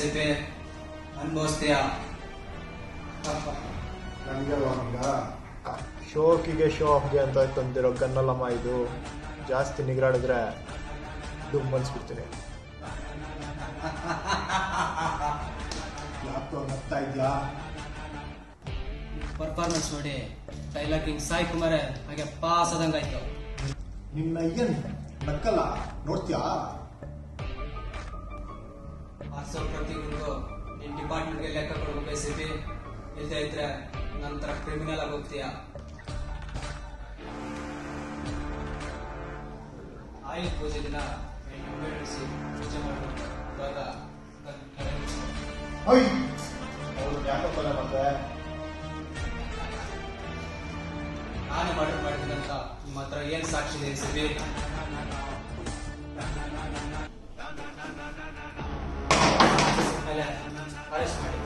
CP ಅನುಭವಿಸ್ತೀಯ. ನನಗೆ ಅವಾಗ ಶೋಕಿಗೆ show ಆಫ್ಗೆ ಅಂತ ತಂದಿರೋ ಗನ್ನಲ್ಲಮ್ಮ ಇದು. ಜಾಸ್ತಿ ನಿಗರಾಡಿದ್ರೆ ದುಡ್ಡು ಮನ್ಸ್ಬಿಡ್ತೀನಿ. ಯಾಕೋ ನಗ್ತಾ ಇದ್ಯಾ? ಪರ್ಫಾರ್ಮೆನ್ಸ್ ನೋಡಿ ಡೈಲಾಗಿಂಗ್ ಸಾಯಿ ಕುಮಾರ್ ಹಾಗೆ ಪಾಸ್ ಆದಂಗಾಯ್ತು. ನಿನ್ನ ಏನ್ ನಕ್ಕಲ್ಲ ನೋಡ್ತೀಯಾ? ಆರ್ಸೋ ಪ್ರತಿಯೊಂದು ನಿನ್ ಡಿಪಾರ್ಟ್ಮೆಂಟ್ಗೆ ಲೆಕ್ಕ ಕೊಡ್ಬೇಕು ಸಿಪಿ. ಇಲ್ಲದೆ ಇದ್ರೆ ನಂತರ ಕ್ರಿಮಿನಲ್ ಆಗಿ ಹೋಗ್ತೀಯ. ಆಯುಧ ಪೂಜೆ ದಿನ ಪೂಜೆ ಮಾಡಬೇಕು. ಇವಾಗ ಅವ್ರು ಯಾಕಪ್ಪಲ್ಲ ಮತ್ತೆ ನಾನೇ ಮಾಡಿದ್ದೀನಿ ಅಂತ ನಿಮ್ಮ ಹತ್ರ ಏನ್ ಸಾಕ್ಷಿ ಇದೆ ಸಿಬಿ? ಅರೆಸ್ಟ್ ಮಾಡಿ.